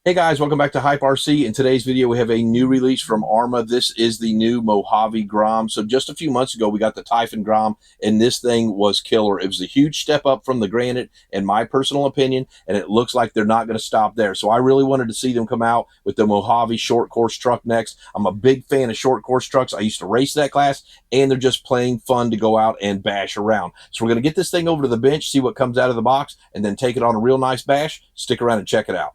Hey guys, welcome back to Hype RC. In today's video, we have a new release from ARRMA. This is the new Mojave Grom. So just a few months ago, we got the Typhon Grom, and this thing was killer. It was a huge step up from the Granite, in my personal opinion, and it looks like they're not going to stop there. So I really wanted to see them come out with the Mojave short course truck next. I'm a big fan of short course trucks. I used to race that class, and they're just plain fun to go out and bash around. So we're going to get this thing over to the bench, see what comes out of the box, and then take it on a real nice bash. Stick around and check it out.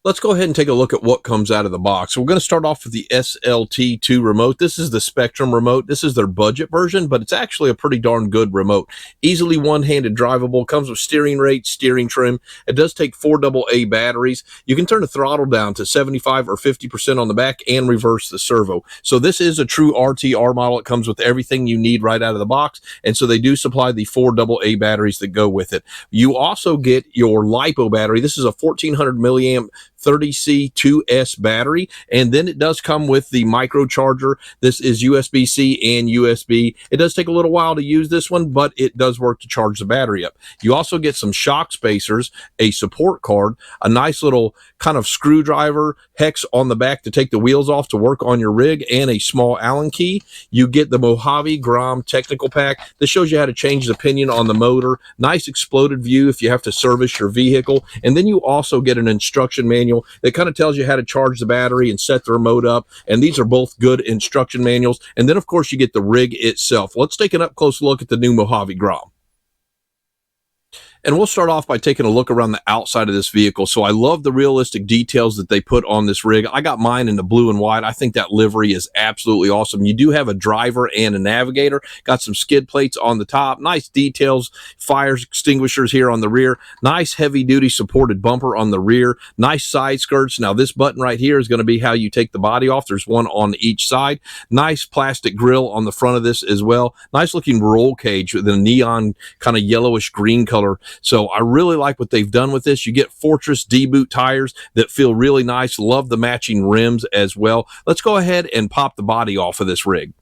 Let's go ahead and take a look at what comes out of the box. We're going to start off with the SLT2 remote. This is the Spectrum remote. This is their budget version, but it's actually a pretty darn good remote. Easily one-handed drivable, comes with steering rate, steering trim. It does take 4 AA batteries. You can turn the throttle down to 75 or 50% on the back and reverse the servo. So this is a true RTR model. It comes with everything you need right out of the box, and so they do supply the 4 AA batteries that go with it. You also get your LiPo battery. This is a 1400 milliamp 30C2S battery, and then it does come with the microcharger. This is USB-C and USB. It does take a little while to use this one, but it does work to charge the battery up. You also get some shock spacers, a support card, a nice little kind of screwdriver hex on the back to take the wheels off to work on your rig, and a small Allen key. You get the Mojave Grom technical pack. This shows you how to change the pinion on the motor. Nice exploded view if you have to service your vehicle. And then you also get an instruction manual that kind of tells you how to charge the battery and set the remote up. And these are both good instruction manuals. And then, of course, you get the rig itself. Let's take an up-close look at the new Mojave Grom. And we'll start off by taking a look around the outside of this vehicle. So I love the realistic details that they put on this rig. I got mine in the blue and white. I think that livery is absolutely awesome. You do have a driver and a navigator. Got some skid plates on the top. Nice details. Fire extinguishers here on the rear. Nice heavy-duty supported bumper on the rear. Nice side skirts. Now this button right here is going to be how you take the body off. There's one on each side. Nice plastic grille on the front of this as well. Nice looking roll cage with a neon kind of yellowish green color. So I really like what they've done with this. You get Fortress D-boot tires that feel really nice. Love the matching rims as well. Let's go ahead and pop the body off of this rig.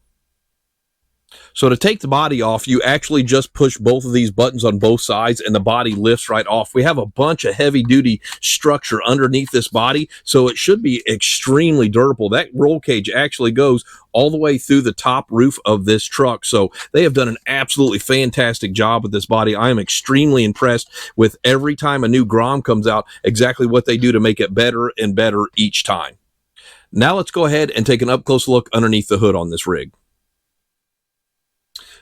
So to take the body off, you actually just push both of these buttons on both sides and the body lifts right off. We have a bunch of heavy-duty structure underneath this body, so it should be extremely durable. That roll cage actually goes all the way through the top roof of this truck. So they have done an absolutely fantastic job with this body. I am extremely impressed with every time a new Grom comes out, exactly what they do to make it better and better each time. Now let's go ahead and take an up-close look underneath the hood on this rig.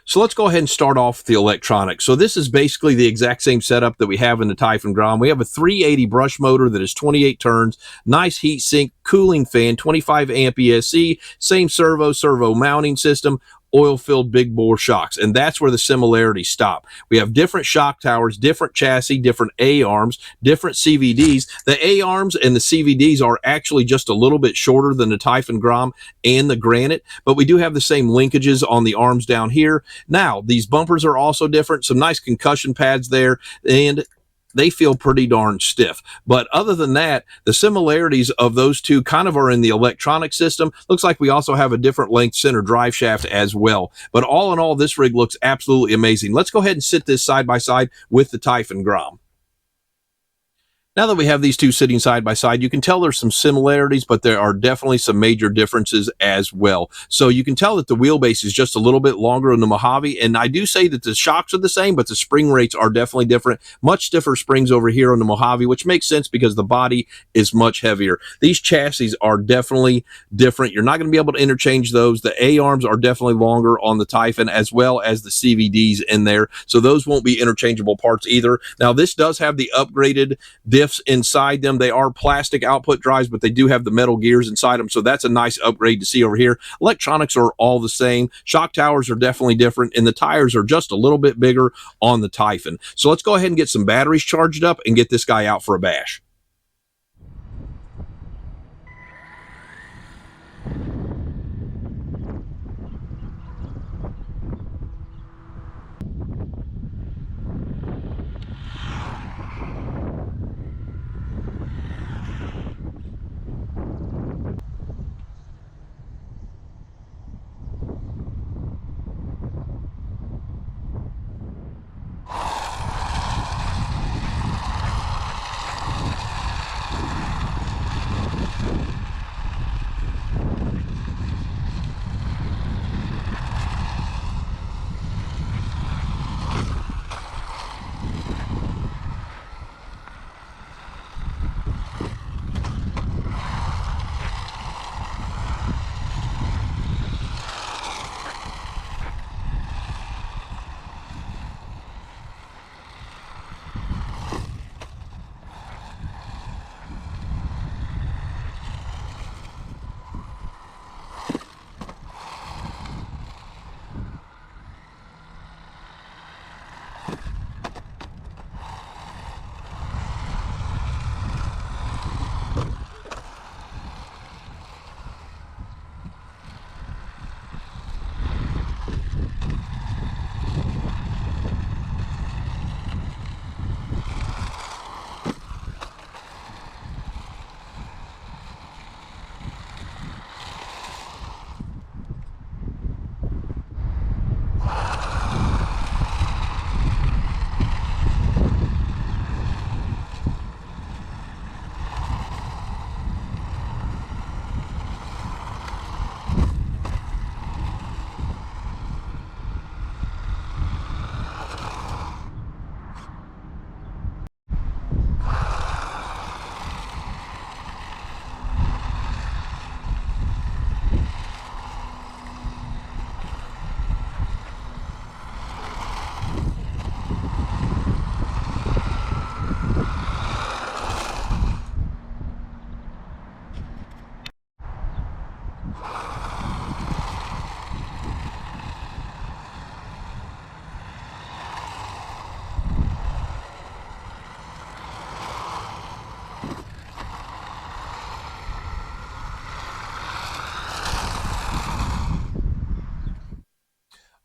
So let's go ahead and start off with the electronics. So this is basically the exact same setup that we have in the Typhon Grom. We have a 380 brush motor that is 28 turns, nice heat sink, cooling fan, 25 amp ESC, same servo mounting system, oil-filled big bore shocks, and that's where the similarities stop. We have different shock towers, different chassis, different A-arms, different CVDs. The A-arms and the CVDs are actually just a little bit shorter than the Typhon Grom and the Granite, but we do have the same linkages on the arms down here. Now, these bumpers are also different, some nice concussion pads there, and they feel pretty darn stiff. But other than that, the similarities of those two kind of are in the electronic system. Looks like we also have a different length center drive shaft as well. But all in all, this rig looks absolutely amazing. Let's go ahead and sit this side by side with the Typhon Grom. Now that we have these two sitting side by side, you can tell there's some similarities, but there are definitely some major differences as well. So you can tell that the wheelbase is just a little bit longer in the Mojave, and I do say that the shocks are the same, but the spring rates are definitely different. Much stiffer springs over here on the Mojave, which makes sense because the body is much heavier. These chassis are definitely different. You're not going to be able to interchange those. The A-arms are definitely longer on the Typhon, as well as the CVDs in there, so those won't be interchangeable parts either. Now, this does have the upgraded diffs inside them. They are plastic output drives, but they do have the metal gears inside them, so that's a nice upgrade to see over here. Electronics are all the same. Shock towers are definitely different, and the tires are just a little bit bigger on the Typhon. So let's go ahead and get some batteries charged up and get this guy out for a bash.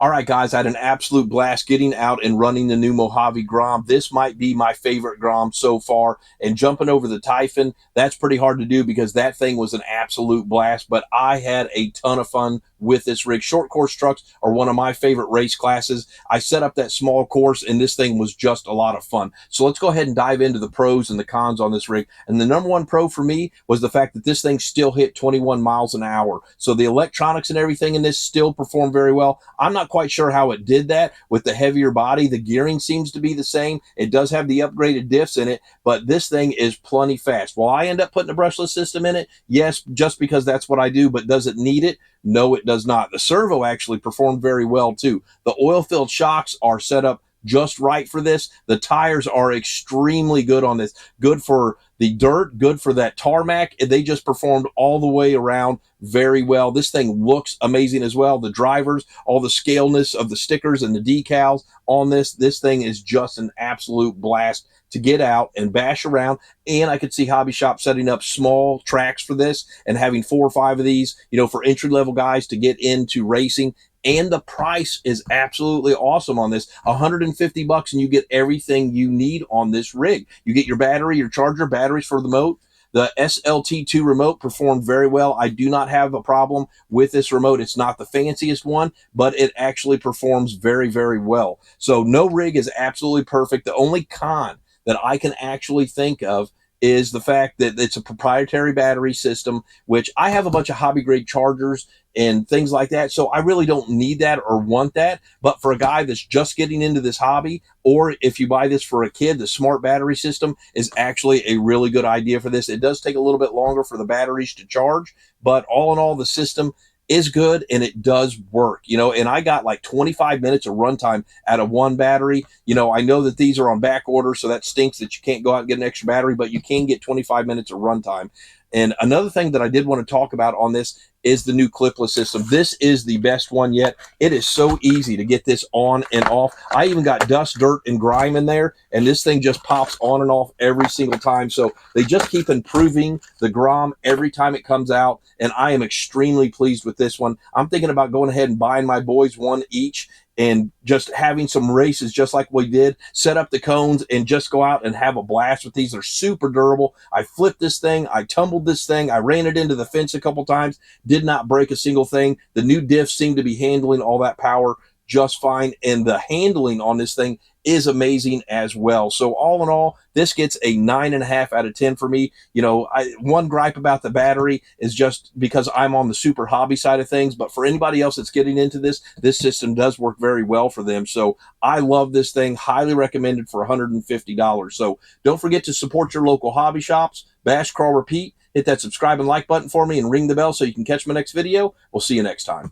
All right, guys, I had an absolute blast getting out and running the new Mojave Grom. This might be my favorite Grom so far. And jumping over the Typhon, that's pretty hard to do because that thing was an absolute blast. But I had a ton of fun with this rig. Short course trucks are one of my favorite race classes. I set up that small course, and this thing was just a lot of fun. So let's go ahead and dive into the pros and the cons on this rig. And the number one pro for me was the fact that this thing still hit 21 miles an hour. So the electronics and everything in this still perform very well. I'm not quite sure how it did that with the heavier body. The gearing seems to be the same. It does have the upgraded diffs in it, but this thing is plenty fast. Will I end up putting a brushless system in it? Yes, just because that's what I do, but does it need it? No, it does not. The servo actually performed very well too. The oil-filled shocks are set up just right for this. The tires are extremely good on this. Good for the dirt, good for that tarmac. They just performed all the way around very well. This thing looks amazing as well. The drivers, all the scaleness of the stickers and the decals on this thing is just an absolute blast to get out and bash around. And I could see hobby shops setting up small tracks for this and having 4 or 5 of these, you know, for entry-level guys to get into racing. And the price is absolutely awesome on this. $150 and you get everything you need on this rig. You get your battery, your charger, batteries for the remote. The SLT2 remote performed very well. I do not have a problem with this remote. It's not the fanciest one, but it actually performs very, very well. So no rig is absolutely perfect. The only con that I can actually think of is the fact that it's a proprietary battery system, which I have a bunch of hobby grade chargers and things like that. So I really don't need that or want that. But for a guy that's just getting into this hobby, or if you buy this for a kid, the smart battery system is actually a really good idea for this. It does take a little bit longer for the batteries to charge, but all in all, the system is good and it does work, you know. And I got like 25 minutes of runtime out of one battery. You know, I know that these are on back order, so that stinks that you can't go out and get an extra battery, but you can get 25 minutes of runtime. And another thing that I did want to talk about on this is the new clipless system. This is the best one yet. It is so easy to get this on and off. I even got dust, dirt, and grime in there, and this thing just pops on and off every single time. So they just keep improving the Grom every time it comes out, and I am extremely pleased with this one. I'm thinking about going ahead and buying my boys one each and just having some races just like we did, set up the cones and just go out and have a blast with these. They're super durable. I flipped this thing, I tumbled this thing, I ran it into the fence a couple times, did not break a single thing. The new diffs seem to be handling all that power just fine, and the handling on this thing is amazing as well. So all in all, this gets a 9.5 out of 10 for me. You know, one gripe about the battery is just because I'm on the super hobby side of things, but for anybody else that's getting into this system does work very well for them. So I love this thing, highly recommended for $150. So don't forget to support your local hobby shops. Bash, crawl, repeat. Hit that subscribe and like button for me and ring the bell so you can catch my next video. We'll see you next time.